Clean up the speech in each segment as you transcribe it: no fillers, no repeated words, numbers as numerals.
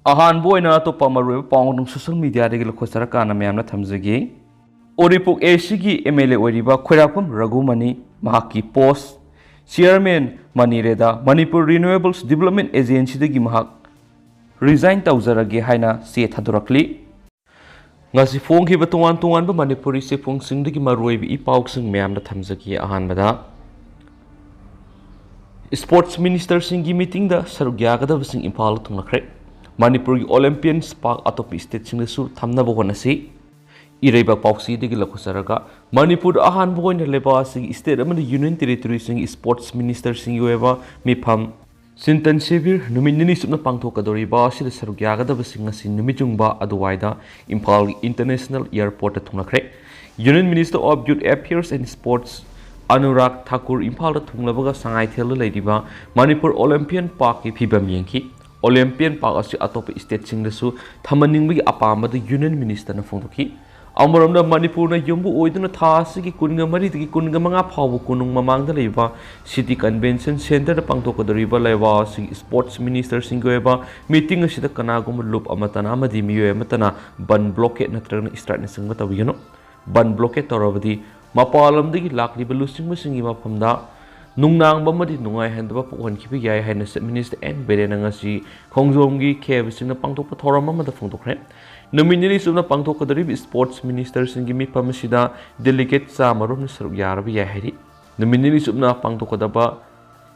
अहानबो ओइना अतोप्पा मरुएबा पाउंग social media दगी लखोसरा काना मैमना थमजगी ओरिपोक एसी की MLA ओरिबा खोराफम रघुमनी महाकी पोस्ट चेयरमैन मनीरेदा मणिपुर रिन्यूएबल्स डेवलपमेंट एजेंसी दगी महाक रिजाइन तौजरगे हाइना से थादुरकली ngasi फोंखिबा तोंगान तोंगानबा मणिपुरी से फोंगसिंगदगी मरुएबा इपाउक्सिंग मैमना थमजगी अहानबदा स्पोर्ट्स मिनिस्टर सिंगी मीटिंग दा सरुक यागदबसिंग इम्फाल थुंगलखरे मणिपुर की ओलंपियन स्पार्क अतोप स्टेट सिंगसु थमनब होनसी इरेबा पाउसी दगी लखुसरगा मणिपुर अहानबो ओइना लेबा सिंग स्टेट अमन यूनियन टेरिटरी सिंग स्पोर्ट्स मिनिस्टर सिंग योएबा मिफम सिंतन सेविर नुमिनिनी सुना पांगथोकदोरिबा सिद सरुक यागदबसिंग असि नुमिजुंगबा अदुवाइदा इम्फाल इंटरनेशनल एयरपोर्ट थुंगलखरे union minister of youth affairs and sports Anurag Thakur Imphal थुंगलबगा संगाइथेल लेदिबा मणिपुर ओलंपियन पार्क की फिबम येंखी ओलंपियन पार्क असी अतोप स्टेट सिंगदसु थमनिंगबगी अपामद यूनियन मिनिस्टर न फोंदोखी अमरमदा मणिपुर न यंबु ओइदुना था असिगी कुनगा मरिदगी कुनगा मंगा फावु कुनुंग ममांगदा लेबा सिटी कन्वेंशन सेंटर द पांगथोकदोरिबा लेबा असि स्पोर्ट्स मिनिस्टर सिंगोएबा मीटिंग असिदा कनागुम लूप अमतना अमदि मियोय अमतना बन ब्लॉकेट नत्रगन स्टार्ट न सिंगबा तबिगनो बन ब्लॉकेट तौरबदी मपालमदगी लाक्लिबा लुसिंगबसिंगी मफमदा नुंगनांगबा मदि नुंगाय हंदबा पोहनखिबि याय हाइना मिनिस्टर एन बेरेनंगसी खोंगजोंगी खेबसिंगना पांगथोकपा थौरम अमदा फोंदोखरे नमिनिनी सुना पांगथोकदोरिबि स्पोर्ट्स मिनिस्टर सिंगी मिफमसिदा डेलीगेट चामरोम सरुक यारबि याय हाइरि नमिनिनी सुना पांगथोकदबा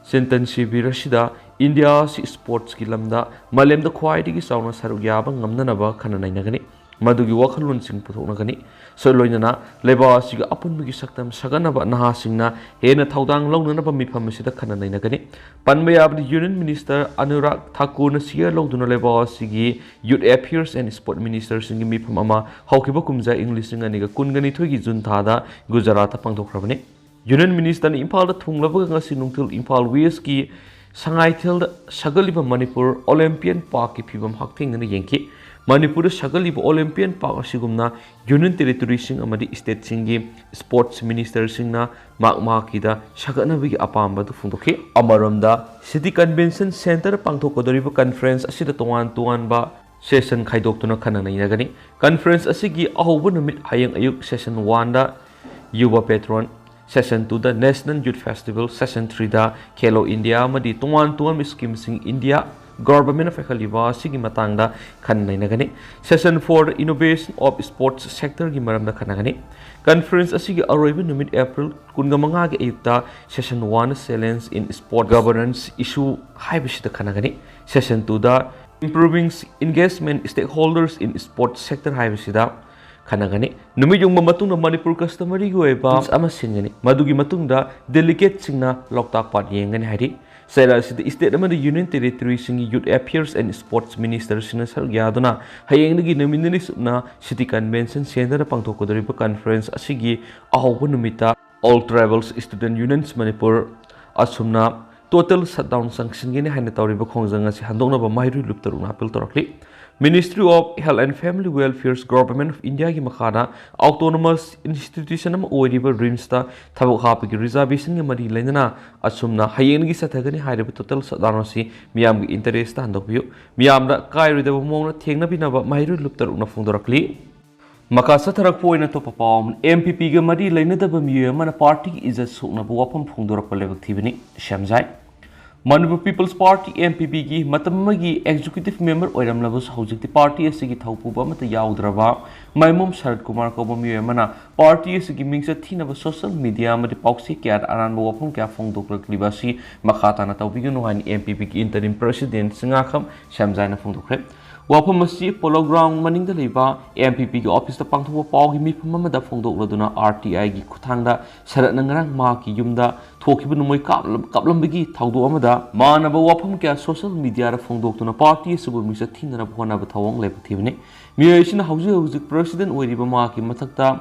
सेंटन शिबिरसिदा इंडिया सि स्पोर्ट्स की लमदा मलेमदा ख्वाइदिगी चावना सरुक याबा ngamnanaba खननाइनगनि मदुगी वखलुनसिंग पुथोकनगनि सोलोइनना लेबासिग अपुनबगी सक्तम सगनबा नहासिंगना हेना थौदांग लौननबा मिफमसिदा खननाइनगनि पनबयाबदि यूनियन मिनिस्टर अनुराग ठाकुर न सियर लौदुना लेबासिगी youth affairs and sport minister सिंगी मिफम अमा हौकिबा कुमजा इंग्लिशिंग अनिगा कुनगनि थोगी जुन थादा गुजरात पांगथोखरबनि यूनियन मिनिस्टर ने इम्फाल थुंगलबगा ngasi nungtil इम्फाल वेस्ट की संगाइथेल सगलिबा मणिपुर ओलंपियन पार्क की फिबम हक्थेंगना येंखि मणिपुर सगलिबा ओलंपियन पार्क असिगुमना यूनियन टेरिटरी सिंग अमदि स्टेट सिंगी स्पोर्ट्स मिनिस्टर सिंगना माकमाकीदा सगनबगी अपामबदु फुंदोखि अमरमदा सिटी कन्वेंशन सेंटर पांगथोकदोरिबा कॉन्फ्रेंस असिदा तोवान तोवानबा सेशन खाइदोक्तुना खननाइनगनि कॉन्फ्रेंस असिगी अहोबा नुमित हयंग अयुक सेशन 1 दा युवा पेट्रोन सेशन 2 दा नेशनल यूथ फेस्टिवल सेशन 3 दा खेलो इंडिया मदि तोवान तोवान स्कीम सिंग इंडिया गवर्नमेंट ऑफ एखलिबा सिगी मतंगदा खननाइनगनि session 4 innovation of sports sector की मरमदा खनगनि कॉन्फ्रेंस असिगी अरोइब नुमित अप्रैल 15 के अयुक्ता session 1 challenge in sport governance issue हाइबसिदा खनगनि सेशन 2 दा improving engagement stakeholders in sports sector हाइबसिदा खनगनि नुमिजुंग मतुंग मणिपुर कस्टमरी गोएबा अमा सिंगनि मदुगी मतुंग डेलीगेट सिंगना लोकताक पाट येंगनि हाइरि सेरा state union territory youth affairs and sports minister sir यादना हयेंगी नमिनी सुना सिटी कन्वेंशन सेंटर पांगथोकदोरिबा कॉन्फ्रेंस असिगी अहोबा नुमिता all tribals student unions Manipur असुमना टोटल शटडाउन संगसिनगेने हाइना तौरिबा खोंजंग असि हंदोंनबा माहिरु लुप्तरुना अपील तौरखली ministry of health and family welfare government of India की मखाना ऑटोनोमस इंस्टीट्यूशन रिम्सता थबक हापगी रिजर्वेशन मरी लेना असुमना हयेंगी सथगनी हाइरब टोटल शटडाउन असि मियाम की इंटरेस्ट हंदोकबियु मियाम कायरुदब मोंग थेंगनबिनब माहिरु लुप्तरुना फोंदोरखली मका सथरक तो पाव MPP के मरी लेनदब मियोय पार्टी की इज्जत सोकनब वाफम फोंदोरप लेबक थीबनी शमजाय मणिपुर पीपल्स पार्टी MPP की मतमगी एग्जीक्यूटिव मेंबर ओइरमलबस हौजिकति पार्टी असिगी थौपुब अमत याउद्रबा Maimom Sharad Kumar कौबा मियोयमना party असिगी मिंगस थीनब social media अमदि पाउसी क्या अरानब वाफम क्या फोंदोकलक्लिबासी मखाताना तौबिगनु हाइन MPP की इंटरिम प्रेसिडेंट सिंगाखम शमजायना फोंदोखरे वाफम असी पोलो ग्राउंड मनिंग लेबा MPP की ऑफिस पांथोप पावगी मिफम अमदा फोंदोकलदुना RTI की खुथांगदा शरद नंगरांग मा की युमदा थोखिब नुमोय कापलंबगी थौदो अमदा मानब वाफम क्या सोशल मीडिया रा फोंदोकतुना पार्टी सुबु मिसा थीनना होनाब थवंग लेबथिबने मियोयसिना हौजिक प्रेसिडेंट ओइरिबा मा की मथक्ता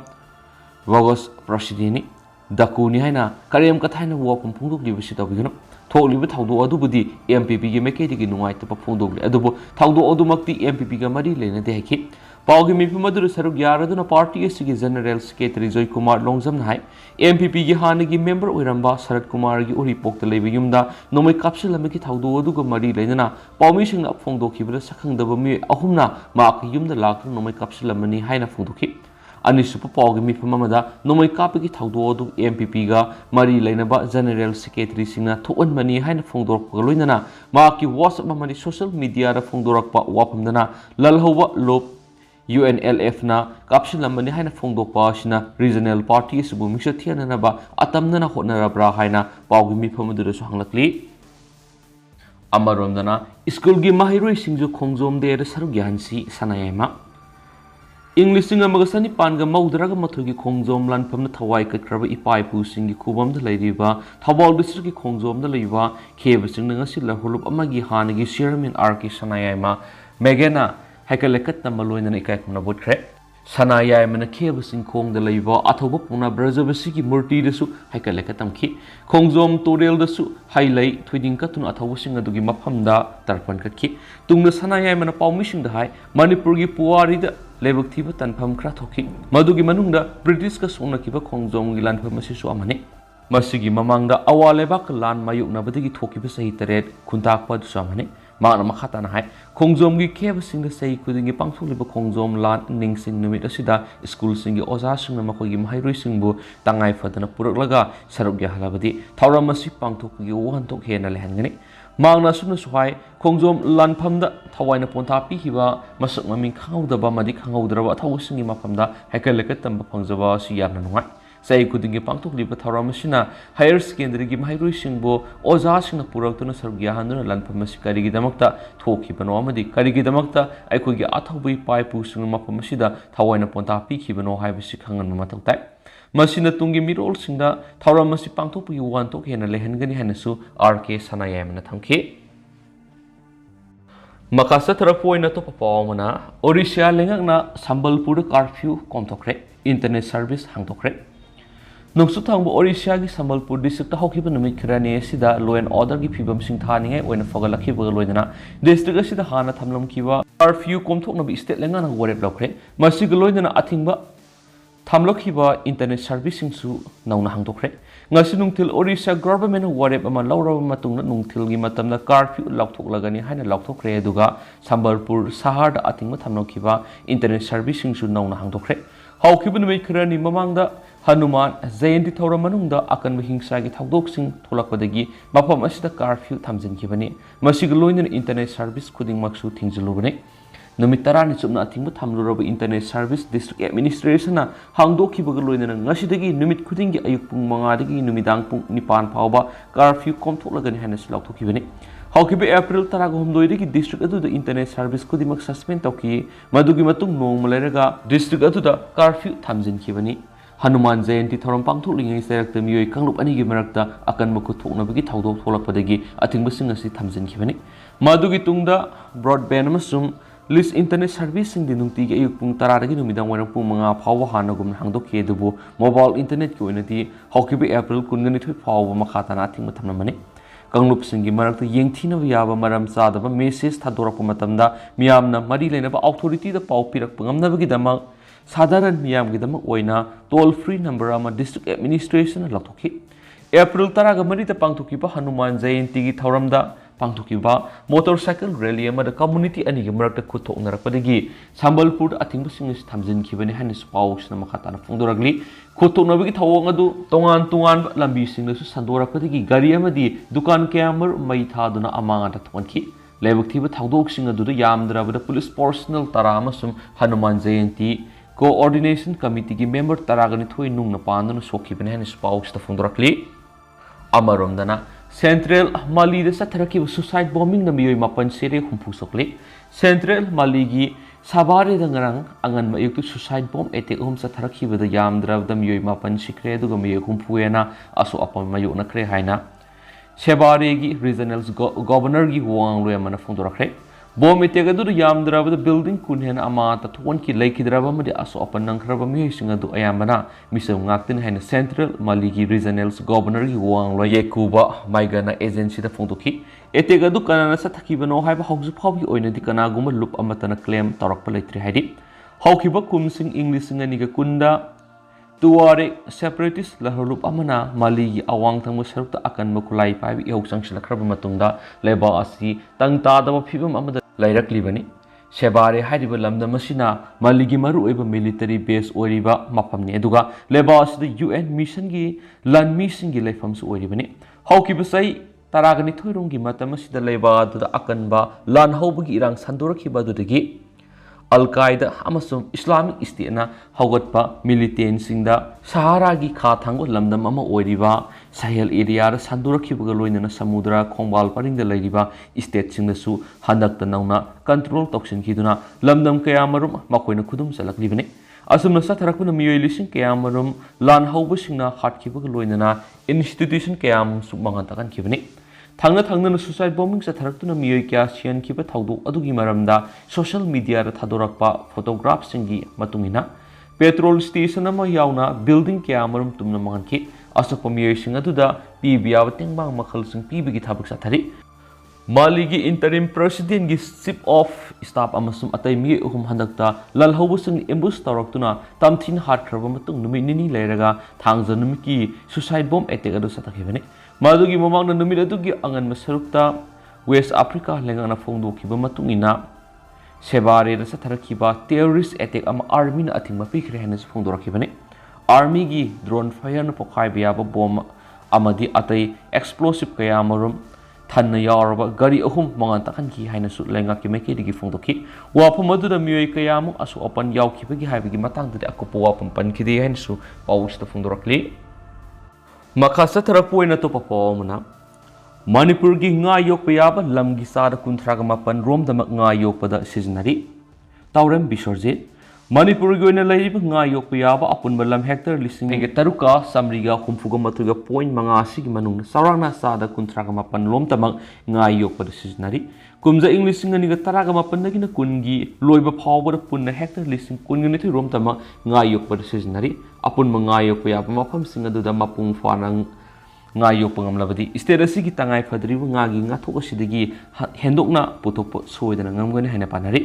वगस प्रेसिडेंट दकुनी हाइना करेम कथाइना वाफम फोंदोकलिबसि तौबिगनो थोकलिब थौदो अदुबुदी MPP की मेकेदी की नुंगाइतब फोंदोकले अदुबु थौदो अदुमक्ति MPP का मरी लेनदे हाइखि पाउगी मिफम अदुर सरुक यारदुना पार्टी एसिगी जनरल सेक्रेटरी जॉय कुमार लोंगजम हाई एमपीपी की हानगी मेंबर ओइरंबा शरद कुमार की उरिपोक लेब युमदा नोमै कापसिलमकी थाउदो अदुग मरी लेना पाउमी सिंह फोंदोखिबदा सखंगदब मी अहुमना माक युमदा लाक नोमै कापसिलमनी हाइना फोंदोखि अनिसुप पाउगी मिफम अमदा नोमै कापकी थाउदो अदु एमपीपी गा मरी लेनबा जनरल सेक्रेटरी सिंह थोअनमनी हाइना फोंदोरपग लोइनना माकी व्हाट्सएप अमनी सोशल मीडिया दा फोंदोरकपा वाफमदना ललहौवा लोप UNLF na kapsilamani haina phongdokpa sina regional party subu mingsa thiana ba atamna hotnarabra haina pawgi mifamadu su hanglakli amaromdana school gi mahiroi singju khongjom de saruk yansi sanayema English singa magasani panga maudraga mathugi khongjom lanpamna thawai katkraba ipai pu singi khubam da leiriba thawal district gi khongjom da leiba kheba singna ngasi lahulup amagi hanagi chairman RK sanayema megena Haikalekat na maloy na ikay kong nabot kre. Sanayay man na kiyabasing kong dalayba athoba puna brazabasi ki murti dasu haikalekat ang ki. Kong zom torel dasu hailay tuwiding ka tun athawasing adugi maphamda tarpan kat ki. Tung na sanayay man na paumising dahay Manipur gi puwari da lebak tiba tanpam krat hoki. Madugi manung da British ka suna kiba kong zom gilan pamasisu amane. Masigi mamangda awalebak lan mayuk na badagi thokiba sahi taret kuntak pa dusu amane. Makna makata na hai khongjom gi kheba sing sei kuding gi pangthuk liba khongjom lan ning sing numit asida school sing gi oja sing na makoi gi mahairoi sing bu tangai fadana purak laga saruk gi halabadi thauram masi pangthuk gi wan tok hena lehan gani mangna suna suhai khongjom lan phamda thawaina ponta pi hiba masak maming khangauda ba madi khangaudraba thawu sing gi maphamda haikalekat tamba phangjaba si yamna nungai Sai kudingi pangtuk liba thauramashina higher secondary gi mahairoi singbo oja singna puraktuna sarugya handuna lanphamasi karigi damakta thoki bano amadi karigi damakta aikogi athobi paipu sing maphamasida thawaina ponta pi khibano haibasi khangan mathau tai masina tungi mirol singda thauramasi pangtuk pi wan tok hena lehengani hanasu RK sanayamna thamki Makasa terapoina to papawmana Orissa lengakna Sambalpur curfew komtokre internet service hangtokre Nungsu thangbo Orissa gi Sambalpur district ta hokiba numit khirani sida law and order gi phibam sing thani ngai oina fogalakhi baga loidana district asida hana thamlam kiwa curfew komthok nabi state lengana warep lokre masi gi loidana athingba thamlokhiba internet service sing su nauna hangtokre ngasi nungthil Orissa government warep ama lawraba matungna nungthil gi matamna curfew lokthok lagani haina lokthokre aduga Sambalpur sahar da athingba thamlokhiba internet service sing su nauna hangtokre haukiba numit khirani mamangda Hanuman Zayanti Thauram manungda akan hingsa gi thawdoksing tholakpadagi mafam asida curfew thamjinkhibani masiga loinana internet service khuding maksu thingjalubani numit tarani chupna athingba thamluraba internet service district administration na hangdokhibaga loinana ngasidagi numit khudingi ayuk pung 5 dagi numidang pung 9 phawba curfew komthoklagani hana silauthokibani Haukiba April taragahumdoi dagi district aduda internet service khudimak suspend tawki madugi matung nongma leraga district aduda curfew thamjinkhibani Hanuman Zayanti Thauram pangthuk lingai serakta miyoi kanglup ani gi marakta akan maku thoknabagi thaudok tholakpadagi athingba asi thamjinkhibani madugi tungda broadband amasung list internet service sing di nungti gi ayuk pung 10 dagi numidang warang pung 5 phawwa hanagum hangdokki adubu mobile internet ki oinati haukiba April 19 phawwa makhatana athingba thamnamani Kanglup singi marakta yengthina yaba maram chadaba message thadorakpa matamda miyamna mari lenaba authority da pau pirak pangamnabagi damak Sadaran miyam gidama oina toll free number ama district administration laktokhi April taraga mari ta pangthukiba Hanuman Jayanti gi thauramda pangthukiba motorcycle rally ama da community ani gi marakta khuthoknarakpadagi Sambalpur athingba sing thamjin khibani hanis paus na makhatana phongdoragli khuthoknabagi thawong adu tongan tungan lambi sing su sandorakpadagi gari amadi dukan kayamar mai thaduna amanga ta thonki lebak thiba thawdok sing adu yamdrabada police personnel tarama sum Hanuman Jayanti Coordination Committee ki member taragani thui nungna pandana sokhibane han spouse ta phongdorakli amaromdana Central Mali da satharaki suicide bombing na miyoi mapan sere humpu sokle Central Mali gi sabare da ngarang angan ma yuktu suicide bomb attack satharaki bada yamdrav da miyoi mapan sikre duga miyoi humpu ena aso apam mayu na kre haina Sebare gi regional governor gi wang loya mana phongdorakre Bom itegadu yamdraba the building kunhen amata thon ki laikidraba madi aso apan nangkraba mi singa du ayamana misam ngaktin haina Central Maligi Regional Governor gi wang lo yekuba maigana agency da phongtoki etegadu kanana sa thakibano haiba hauju phawbi oina di kana guma lup amatana claim tarakpa leitri haidi ꯍꯧꯈꯤꯕ ꯀꯨꯝꯁꯤꯡ ꯏꯪ 2020ꯗ ꯇꯨꯋꯥꯔꯦ ꯁꯦꯄꯔꯦꯇꯤꯁ ꯂꯍꯔꯂꯨꯞ ꯑꯃꯅ ꯃꯥꯂꯤꯒꯤ ꯑꯋꯥꯡ ꯊꯪꯕ ꯁꯔꯨꯛꯇ ꯑꯀꯟꯕ ꯈꯨꯠꯂꯥꯏ ꯄꯥꯏꯕ ꯏꯍꯧ ꯆꯪꯁꯤꯜꯂꯛꯈ꯭ꯔꯕ ꯃꯇꯨꯡꯗ ꯂꯩꯕꯥꯛ ꯑꯁꯤ ꯇꯪ ꯇꯥꯗꯕ ꯐꯤꯚꯝ ꯑꯃꯗ ꯂꯩꯔꯛꯂꯤꯕꯅꯤ꯫ ꯁꯦꯕꯥꯔꯦ ꯍꯥꯏꯔꯤꯕ ꯂꯝꯗꯝ ꯑꯁꯤꯅ ꯃꯥꯂꯤꯒꯤ ꯃꯔꯨꯑꯣꯏꯕ ꯃꯤꯂꯤꯇꯔꯤ ꯕꯦꯖ ꯑꯣꯏꯔꯤꯕ ꯃꯐꯝꯅꯤ ꯑꯗꯨꯒ ꯂꯩꯕꯥꯛ ꯑꯁꯤꯗ UN ꯃꯤꯁꯟꯒꯤ ꯂꯥꯟꯃꯤꯁꯤꯡꯒꯤ ꯂꯩꯐꯝꯁꯨ ꯑꯣꯏꯔꯤꯕꯅꯤ꯫ ꯍꯧꯈꯤꯕ ꯆꯍꯤ 12 ꯔꯣꯝꯒꯤ ꯃꯇꯝ ꯑꯁꯤꯗ ꯂꯩꯕꯥꯛ ꯑꯗꯨꯗ ꯑꯀꯟꯕ ꯂꯥꯟ ꯍꯧꯕꯒꯤ ꯏꯔꯥꯡ ꯁꯟꯗꯣꯔꯛꯈꯤꯕ ꯑꯗꯨꯗꯒꯤ ꯑꯜ-ꯀꯥꯏꯗꯥ ꯑꯃꯁꯨꯡ ꯏꯁꯂꯥꯃꯤꯛ ꯁ꯭ꯇꯦꯠꯅ ꯍꯧꯒꯠꯄ ꯃꯤꯂꯤꯇꯦꯟꯁꯤꯡꯗ ꯁꯍꯥꯔꯥꯒꯤ ꯈꯥ ꯊꯪꯕ ꯂꯝꯗꯝ ꯑꯃ ꯑꯣꯏꯔꯤꯕ ꯁꯥꯍꯦꯜ ꯑꯦꯔꯤꯌꯥꯗ ꯁꯟꯗꯣꯔꯛꯈꯤꯕꯒ ꯂꯣꯏꯅꯅ ꯁꯃꯨꯗ꯭ꯔ ꯈꯣꯡꯕꯥꯜ ꯄꯔꯤꯡꯗ ꯂꯩꯔꯤꯕ ꯁ꯭ꯇꯦꯠꯁꯤꯡꯗꯁꯨ ꯍꯟꯗꯛꯇ ꯅꯧꯅ ꯀꯟꯇ꯭ꯔꯣꯜ ꯇꯧꯁꯤꯟꯈꯤꯗꯨꯅ ꯂꯝꯗꯝ ꯀꯌꯥꯃꯔꯨꯝ ꯃꯈꯣꯏꯅ ꯈꯨꯗꯨꯝ ꯆꯠꯂꯛꯂꯤꯕꯅꯤ꯫ ꯑꯁꯨꯝꯅ ꯆꯠꯊꯔꯛꯄꯅ ꯃꯤꯑꯣꯏ ꯂꯤꯁꯤꯡ ꯀꯌꯥꯃꯔꯨꯝ ꯂꯥꯟ ꯍꯧꯕꯁꯤꯡꯅ ꯍꯥꯠꯈꯤꯕꯒ ꯂꯣꯏꯅꯅ ꯏꯟꯁꯇꯤꯇ꯭ꯌꯨꯁꯟ ꯀꯌꯥꯃꯁꯨ ꯃꯥꯡꯍꯟ ꯇꯥꯛꯍꯟꯈꯤꯕꯅꯤ꯫ ꯊꯪꯅ ꯁꯨꯁꯥꯏꯗ ꯕꯣꯝꯕꯤꯡ ꯆꯠꯊꯔꯛꯇꯨꯅ ꯃꯤꯑꯣꯏ ꯀꯌꯥ ꯁꯤꯍꯟꯈꯤꯕ ꯊꯧꯗꯣꯛ ꯑꯗꯨꯒꯤ ꯃꯔꯝꯗ ꯁꯣꯁꯤꯌꯦꯜ ꯃꯤꯗꯤꯌꯥꯗ ꯊꯥꯗꯣꯔꯛꯄ ꯐꯣꯇꯣꯒ꯭ꯔꯥꯐꯁꯤꯡꯒꯤ ꯃꯇꯨꯡꯏꯟꯅ ꯄꯦꯇ꯭ꯔꯣꯜ ꯁ꯭ꯇꯦꯁꯟ ꯑꯃ ꯌꯥꯎꯅ ꯕꯤꯜꯗꯤꯡ ꯀꯌꯥꯃꯔꯨꯝ ꯇꯨꯝꯅ ꯃꯥꯡꯍꯟꯈꯤ꯫ ꯑꯁꯣꯛꯄ ꯃꯤꯑꯣꯏꯁꯤꯡ ꯑꯗꯨꯗ ꯄꯤꯕ ꯌꯥꯕ ꯇꯦꯡꯕꯥꯡ ꯃꯈꯜꯁꯤꯡ ꯄꯤꯕꯒꯤ ꯊꯕꯛ ꯆꯠꯊꯔꯤ꯫ ꯃꯥꯂꯤꯒꯤ ꯏꯟꯇꯔꯤꯝ ꯄ꯭ꯔꯦꯁꯤꯗꯦꯟꯠꯒꯤ ꯆꯤꯐ ꯑꯣꯐ ꯁ꯭ꯇꯥꯐ ꯑꯃꯁꯨꯡ ꯑꯇꯩ ꯃꯤꯑꯣꯏ ꯑꯍꯨꯝ ꯍꯟꯗꯛꯇ ꯂꯥꯜꯍꯧꯕꯁꯤꯡ ꯑꯦꯝꯕꯨꯁ ꯇꯧꯔꯛꯇꯨꯅ ꯇꯝꯊꯤꯅ ꯍꯥꯠꯈ꯭ꯔꯕ ꯃꯇꯨꯡ ꯅꯨꯃꯤꯠ 2 ꯂꯩꯔꯒ ꯊꯥꯡꯖ ꯅꯨꯃꯤꯠꯀꯤ ꯁꯨꯁꯥꯏꯗ ꯕꯣꯝ ꯑꯦꯇꯦꯛ ꯑꯗꯨ ꯆꯠꯊꯈꯤꯕꯅꯤ꯫ ꯃꯗꯨꯒꯤ ꯃꯃꯥꯡꯗ ꯅꯨꯃꯤꯠ ꯑꯗꯨꯒꯤ ꯑꯉꯟꯕ ꯁꯔꯨꯛꯇ ꯋꯦꯁ ꯑꯐ꯭ꯔꯤꯀꯥ ꯂꯩꯉꯥꯛꯅ ꯐꯣꯡꯗꯣꯛꯈꯤꯕ ꯃꯇꯨꯡꯏꯟꯅ ꯁꯦꯕꯥꯔꯦꯗ ꯆꯠꯊꯔꯛꯈꯤꯕ ꯇꯦꯔꯣꯔꯤꯁꯠ ꯑꯦꯇꯦꯛ ꯑꯃ ꯑꯥꯔꯃꯤꯅ ꯑꯊꯤꯡꯕ ꯄꯤꯈ꯭ꯔꯦ ꯍꯥꯏꯅꯁꯨ ꯐꯣꯡꯗꯣꯔꯛꯈꯤꯕꯅꯤ꯫ ꯑꯥꯔꯃꯤꯒꯤ ꯗ꯭ꯔꯣꯟ ꯐꯥꯌꯔꯅ ꯄꯣꯈꯥꯏꯕ ꯌꯥꯕ ꯕꯣꯝ ꯑꯃꯗꯤ ꯑꯇꯩ ꯑꯦꯛꯁꯄ꯭ꯂꯣꯁꯤꯚ ꯀꯌꯥꯃꯔꯨꯝ ꯊꯟꯅ ꯌꯥꯎꯔꯕ ꯒꯥꯔꯤ 3 ꯃꯥꯡꯍꯟ ꯇꯥꯛꯍꯟꯈꯤ ꯍꯥꯏꯅꯁꯨ ꯂꯩꯉꯥꯛꯀꯤ ꯃꯥꯏꯀꯩꯗꯒꯤ ꯐꯣꯡꯗꯣꯛꯈꯤ꯫ ꯋꯥꯐꯝ ꯑꯗꯨꯗ ꯃꯤꯑꯣꯏ ꯀꯌꯥꯃꯨꯛ ꯑꯁꯣꯛ ꯑꯄꯟ ꯌꯥꯎꯈꯤꯕꯒꯦ ꯍꯥꯏꯕꯒꯤ ꯃꯇꯥꯡꯗꯗꯤ ꯑꯀꯨꯞꯄ ꯋꯥꯐꯝ ꯄꯟꯈꯤꯗꯦ ꯍꯥꯏꯅꯁꯨ ꯄꯥꯎ ꯑꯁꯤꯗ ꯐꯣꯡꯗꯣꯔꯛꯂꯤ꯫ ꯃꯈꯥ ꯆꯠꯊꯔꯛꯄ ꯑꯣꯏꯅ ꯑꯇꯣꯞꯄ ꯄꯥꯎ ꯑꯃꯅ ꯃꯅꯤꯄꯨꯔꯒꯤ ꯉꯥ ꯌꯣꯛꯄ ꯌꯥꯕ ꯂꯝꯒꯤ ꯆꯥꯗ 38 ꯔꯣꯝꯗꯃꯛ ꯉꯥ ꯌꯣꯛꯄꯗ ꯁꯤꯖꯤꯟꯅꯔꯤ꯫ ꯇꯥꯎꯔꯦꯝ ꯕꯤꯁ꯭ꯋꯔꯖꯤꯠ ꯃꯅꯤꯄꯨꯔꯒꯤ ꯑꯣꯏꯅ ꯂꯩꯔꯤꯕ ꯉꯥ ꯌꯣꯛꯄ ꯌꯥꯕ ꯑꯄꯨꯟꯕ ꯂꯝ ꯍꯦꯛꯇꯔ 3,963.5 ꯑꯁꯤꯒꯤ ꯃꯅꯨꯡꯗ ꯆꯥꯎꯔꯥꯛꯅ ꯆꯥꯗ 38 ꯔꯣꯝꯗꯃꯛ ꯉꯥ ꯌꯣꯛꯄꯗ ꯁꯤꯖꯤꯟꯅꯔꯤ꯫ ꯀꯨꯝꯖꯥ ꯏꯪ 2018ꯗꯒꯤꯅ 20ꯒꯤ ꯂꯣꯏꯕ ꯐꯥꯎꯕꯗ ꯄꯨꯟꯅ ꯍꯦꯛꯇꯔ 12,000 ꯔꯣꯝꯗꯃꯛ ꯉꯥ ꯌꯣꯛꯄꯗ ꯁꯤꯖꯤꯟꯅꯔꯤ꯫ ꯑꯄꯨꯟꯕ ꯉꯥ ꯌꯣꯛꯄ ꯌꯥꯕ ꯃꯐꯝꯁꯤꯡ ꯑꯗꯨꯗ ꯃꯄꯨꯡ ꯐꯥꯅ ꯉꯥ ꯌꯣꯛꯄ ꯉꯝꯂꯕꯗꯤ ꯁ꯭ꯇꯦꯠ ꯑꯁꯤꯒꯤ ꯇꯉꯥꯏꯐꯗ꯭ꯔꯤꯕ ꯉꯥꯒꯤ ꯉꯥꯊꯣꯛ ꯑꯁꯤꯗꯒꯤ ꯍꯦꯟꯗꯣꯛꯅ ꯄꯨꯊꯣꯛꯄ ꯁꯣꯏꯗꯅ ꯉꯝꯒꯅꯤ ꯍꯥꯏꯅ ꯄꯥꯅꯔꯤ꯫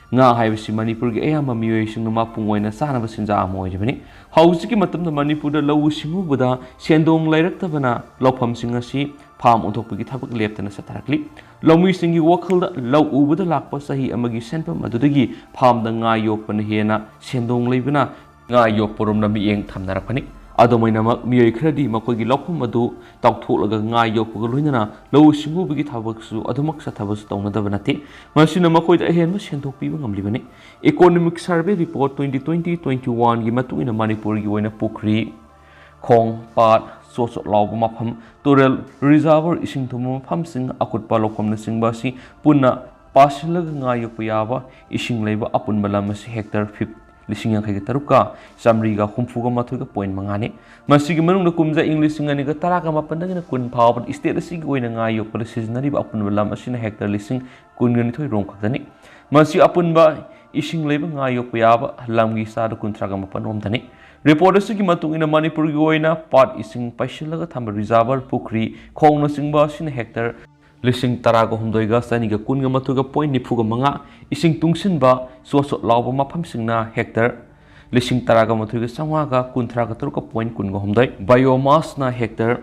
ꯉꯥ ꯍꯥꯏꯕꯁꯤ ꯃꯅꯤꯄꯨꯔꯒꯤ ꯑꯌꯥꯝꯕ ꯃꯤꯑꯣꯏꯁꯤꯡꯅ ꯃꯄꯨꯡ ꯑꯣꯏꯅ ꯆꯥꯅꯕ ꯆꯤꯟꯖꯥꯛ ꯑꯃ ꯑꯣꯏꯔꯤꯕꯅꯤ꯫ ꯍꯧꯖꯤꯛꯀꯤ ꯃꯇꯝꯗ ꯃꯅꯤꯄꯨꯔꯗ ꯂꯧꯎ ꯁꯤꯡꯎꯕꯗ ꯁꯦꯟꯗꯣꯡ ꯂꯩꯔꯛꯇꯕꯅ ꯂꯧꯐꯝꯁꯤꯡ ꯑꯁꯤ ꯐꯥꯔꯝ ꯑꯣꯟꯊꯣꯛꯄꯒꯤ ꯊꯕꯛ ꯂꯦꯞꯇꯅ ꯆꯠꯊꯔꯛꯂꯤ꯫ ꯂꯧꯃꯤꯁꯤꯡꯒꯤ ꯋꯥꯈꯜꯗ ꯂꯧ ꯎꯕꯗ ꯂꯥꯛꯄ ꯆꯍꯤ ꯑꯃꯒꯤ ꯁꯦꯟꯐꯝ ꯑꯗꯨꯗꯒꯤ ꯐꯥꯔꯝꯗ ꯉꯥ ꯌꯣꯛꯄꯅ ꯍꯦꯟꯅ ꯁꯦꯟꯗꯣꯡ ꯂꯩꯕꯅ ꯉꯥ ꯌꯣꯛꯄꯔꯣꯝꯗ ꯃꯤꯠꯌꯦꯡ ꯊꯝꯅꯔꯛꯄꯅꯤ꯫ ꯑꯗꯨꯃꯥꯏꯅꯃꯛ ꯃꯤꯑꯣꯏ ꯈꯔꯗꯤ ꯃꯈꯣꯏꯒꯤ ꯂꯧꯐꯝ ꯑꯗꯨ ꯇꯥꯎꯊꯣꯛꯂꯒ ꯉꯥ ꯌꯣꯛꯄꯒ ꯂꯣꯏꯅꯅ ꯂꯧꯎ ꯁꯤꯡꯎꯕꯒꯤ ꯊꯕꯛꯁꯨ ꯑꯗꯨꯃꯛ ꯆꯠꯊꯕꯁꯨ ꯇꯧꯅꯗꯕ ꯅꯠꯇꯦ꯫ ꯃꯁꯤꯅ ꯃꯈꯣꯏꯗ ꯑꯍꯦꯟꯕ ꯁꯦꯟꯊꯣꯛ ꯄꯤꯕ ꯉꯝꯂꯤꯕꯅꯤ꯫ ꯏꯀꯣꯅꯣꯃꯤꯛ ꯁꯔꯚꯦ ꯔꯤꯄꯣꯔꯠ 2020-21ꯒꯤ ꯃꯇꯨꯡꯏꯟꯅ ꯃꯅꯤꯄꯨꯔꯒꯤ ꯑꯣꯏꯅ ꯄꯨꯈ꯭ꯔꯤ, ꯈꯣꯡ, ꯄꯥꯠ, ꯆꯣꯠ ꯂꯥꯎꯕ ꯃꯐꯝ, ꯇꯨꯔꯦꯜ, ꯔꯤꯖꯔꯚꯔ, ꯏꯁꯤꯡ ꯊꯨꯝꯕ ꯃꯐꯝꯁꯤꯡ, ꯑꯀꯨꯠꯄ ꯂꯧꯐꯝꯅꯆꯤꯡꯕ ꯑꯁꯤ ꯄꯨꯟꯅ ꯄꯥꯁꯤꯜꯂꯒ ꯉꯥ ꯌꯣꯛꯄ ꯌꯥꯕ ꯏꯁꯤꯡ ꯂꯩꯕ ꯑꯄꯨꯟꯕ ꯂꯝ ꯑꯁꯤ ꯍꯦꯛꯇꯔ 53,163.5ꯅꯤ꯫ ꯃꯁꯤꯒꯤ ꯃꯅꯨꯡꯗ ꯀꯨꯝꯖꯥ ꯏꯪ 2018ꯗꯒꯤꯅ 20 ꯐꯥꯎꯕꯗ ꯁ꯭ꯇꯦꯠ ꯑꯁꯤꯒꯤ ꯑꯣꯏꯅ ꯉꯥ ꯌꯣꯛꯄꯗ ꯁꯤꯖꯤꯟꯅꯔꯤꯕ ꯑꯄꯨꯟꯕ ꯂꯝ ꯑꯁꯤꯅ ꯍꯦꯛꯇꯔ 22,000 ꯔꯣꯝ ꯈꯛꯇꯅꯤ꯫ ꯃꯁꯤ ꯑꯄꯨꯟꯕ ꯏꯁꯤꯡ ꯂꯩꯕ ꯉꯥ ꯌꯣꯛꯄ ꯌꯥꯕ ꯂꯝꯒꯤ ꯆꯥꯗ 38 ꯔꯣꯝꯗꯅꯤ꯫ ꯔꯤꯄꯣꯔꯠ ꯑꯁꯤꯒꯤ ꯃꯇꯨꯡꯏꯟꯅ ꯃꯅꯤꯄꯨꯔꯒꯤ ꯑꯣꯏꯅ ꯄꯥꯠ ꯏꯁꯤꯡ ꯄꯩꯁꯤꯜꯂꯒ ꯊꯝꯕ ꯔꯤꯖꯔꯚꯔ, ꯄꯨꯈ꯭ꯔꯤ, ꯈꯣꯡꯅꯆꯤꯡꯕ ꯑꯁꯤꯅ ꯍꯦꯛꯇꯔ 13,219.95, ꯏꯁꯤꯡ ꯇꯨꯡꯁꯤꯟꯕ ꯆꯣꯠ ꯂꯥꯎꯕ ꯃꯐꯝꯁꯤꯡꯅ ꯍꯦꯛꯇꯔ 13,933.18, ꯕꯥꯏꯑꯣꯃꯥꯁꯅ ꯍꯦꯛꯇꯔ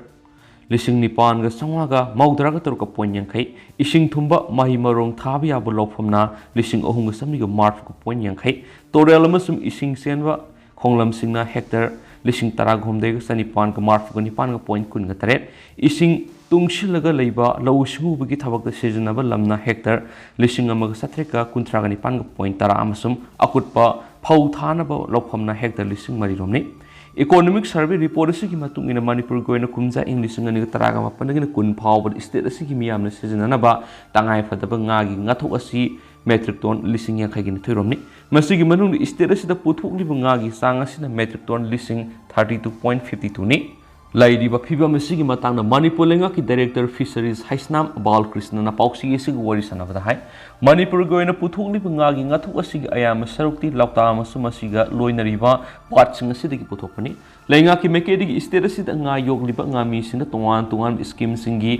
9,933.50, ꯏꯁꯤꯡ ꯊꯨꯝꯕ ꯃꯍꯩ ꯃꯔꯣꯡ ꯊꯥꯕ ꯌꯥꯕ ꯂꯧꯐꯝꯅ 3,330.40, ꯇꯨꯔꯦꯜ ꯑꯃꯁꯨꯡ ꯏꯁꯤꯡ ꯆꯦꯟꯕ ꯈꯣꯡꯂꯝꯁꯤꯡꯅ ꯍꯦꯛꯇꯔ 19,999.28, ꯏꯁꯤꯡ ꯇꯨꯡꯁꯤꯜꯂꯒ ꯂꯩꯕ ꯂꯧꯎ ꯁꯤꯡꯎꯕꯒꯤ ꯊꯕꯛꯇ ꯁꯤꯖꯤꯟꯅꯕ ꯂꯝꯅ ꯍꯦꯛꯇꯔ 1,839.10 ꯑꯃꯁꯨꯡ ꯑꯀꯨꯠꯄ ꯐꯧ ꯊꯥꯅꯕ ꯂꯧꯐꯝꯅ ꯍꯦꯛꯇꯔ 3,000 ꯔꯣꯝꯅꯤ꯫ ꯏꯀꯣꯅꯣꯃꯤꯛ ꯁꯔꯚꯦ ꯔꯤꯄꯣꯔꯠ ꯑꯁꯤꯒꯤ ꯃꯇꯨꯡ ꯏꯟꯅ ꯃꯅꯤꯄꯨꯔꯒꯤ ꯑꯣꯏꯅ ꯀꯨꯝꯖꯥ ꯏꯪ 2018ꯗꯒꯤꯅ 20 ꯐꯥꯎꯕꯗ ꯁ꯭ꯇꯦꯠ ꯑꯁꯤꯒꯤ ꯃꯤꯌꯥꯝꯅ ꯁꯤꯖꯤꯟꯅꯅꯕ ꯇꯉꯥꯏꯐꯗꯕ ꯉꯥꯒꯤ ꯉꯥꯊꯣꯛ ꯑꯁꯤ ꯃꯦꯇ꯭ꯔꯤꯛ ꯇꯣꯟ 52,000 ꯔꯣꯝꯅꯤ꯫ ꯃꯁꯤꯒꯤ ꯃꯅꯨꯡꯗ ꯁ꯭ꯇꯦꯠ ꯑꯁꯤꯗ ꯄꯨꯊꯣꯛꯂꯤꯕ ꯉꯥꯒꯤ ꯆꯥꯡ ꯑꯁꯤꯅ ꯃꯦꯇ꯭ꯔꯤꯛ ꯇꯣꯟ 32.52ꯅꯤ꯫ ꯂꯩꯔꯤꯕ ꯐꯤꯚꯝ ꯑꯁꯤꯒꯤ ꯃꯇꯥꯡꯗ ꯃꯅꯤꯄꯨꯔ ꯂꯩꯉꯥꯛꯀꯤ ꯗꯥꯏꯔꯦꯛꯇꯔ ꯐꯤꯁꯔꯤꯖ ꯍꯩꯁꯅꯥꯝ ꯕꯥꯂꯀ꯭ꯔꯤꯁꯅꯅ ꯄꯥꯎꯆꯦ ꯑꯁꯤꯒ ꯋꯥꯔꯤ ꯁꯥꯟꯅꯕꯗ ꯍꯥꯏ ꯃꯅꯤꯄꯨꯔꯒꯤ ꯑꯣꯏꯅ ꯄꯨꯊꯣꯛꯂꯤꯕ ꯉꯥꯒꯤ ꯉꯥꯊꯣꯛ ꯑꯁꯤꯒꯤ ꯑꯌꯥꯝꯕ ꯁꯔꯨꯛꯇꯤ ꯂꯧꯇꯥ ꯑꯃꯁꯨꯡ ꯃꯁꯤꯒ ꯂꯣꯏꯅꯔꯤꯕ ꯄꯥꯠꯁꯤꯡ ꯑꯁꯤꯗꯒꯤ ꯄꯨꯊꯣꯛꯄꯅꯤ꯫ ꯂꯩꯉꯥꯛꯀꯤ ꯃꯥꯏꯀꯩꯗꯒꯤ ꯁ꯭ꯇꯦꯠ ꯑꯁꯤꯗ ꯉꯥ ꯌꯣꯛꯂꯤꯕ ꯉꯥꯃꯤꯁꯤꯡꯗ ꯇꯣꯉꯥꯟ ꯇꯣꯉꯥꯟꯕ ꯁ꯭ꯀꯤꯝꯁꯤꯡꯒꯤ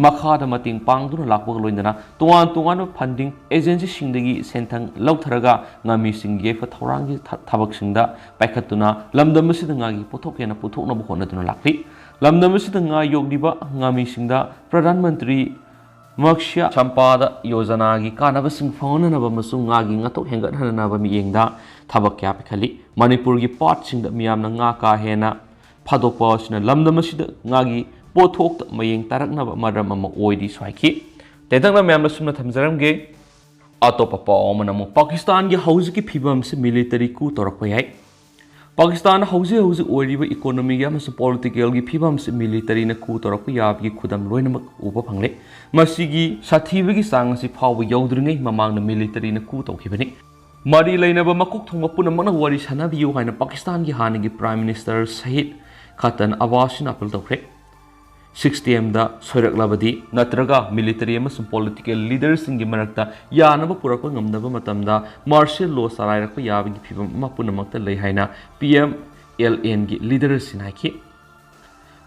makhada mating pangduna lakpa loindana tuan funding agency singdagi senthang lautharaga ngami singge fa thorangi thabak singda paikhatuna lamdam asida ngagi pothokena puthokna bhonaduna lakli lamdam asida nga yogdiba ngami singda pradhan mantri Maksya Champada Yojanagi Kanabasing Faunanaba Masung Ngagi Ngatok Hengat Hanaba Miengda Tabak Yapikali Manipur gi part sing da miyam na nga ka hena phadokpa sina lamdam asida ngagi pothok ta mayeng taraknaba madram ama oidi swaiki tedang na miyam sumna thamjaram ge atopa paomana mo Pakistan gi hauji ki phibam se military coup torakpa yai Pakistan hauji oiriba economy gi ama political gi phibam se military na coup torakpa yab gi khudam loinamak uba phangle masigi sathiba gi sang si phawba yawdringai mamang na military na coup tawkhibani Mari lainaba makuk thongba punamakna wari sanabiyu haina Pakistan gi hanigi Prime Minister Shahid Khatan Awasin apel tawkhre 6am da soiraklabadi natraga military amasung political leaders singi marakta yanaba purakpa ngamnaba matamda martial law sarairakpa yabagi phibam ama punamakta lei haina PMLN gi leaders sinaiki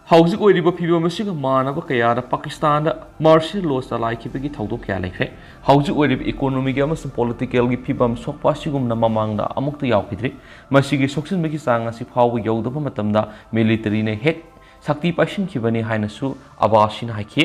Hauzik oiriba phibam asiga manaba kayada Pakistan da martial law salaikibagi thawdok kya laikre Hauzik oiriba economic amasung political gi phibam sokpa sigumna mamangda amukta yawkhidri masigi soksinbagi sang asi phawba yawdaba matamda military ne hek sakti pashin khibani haina su abasin haiki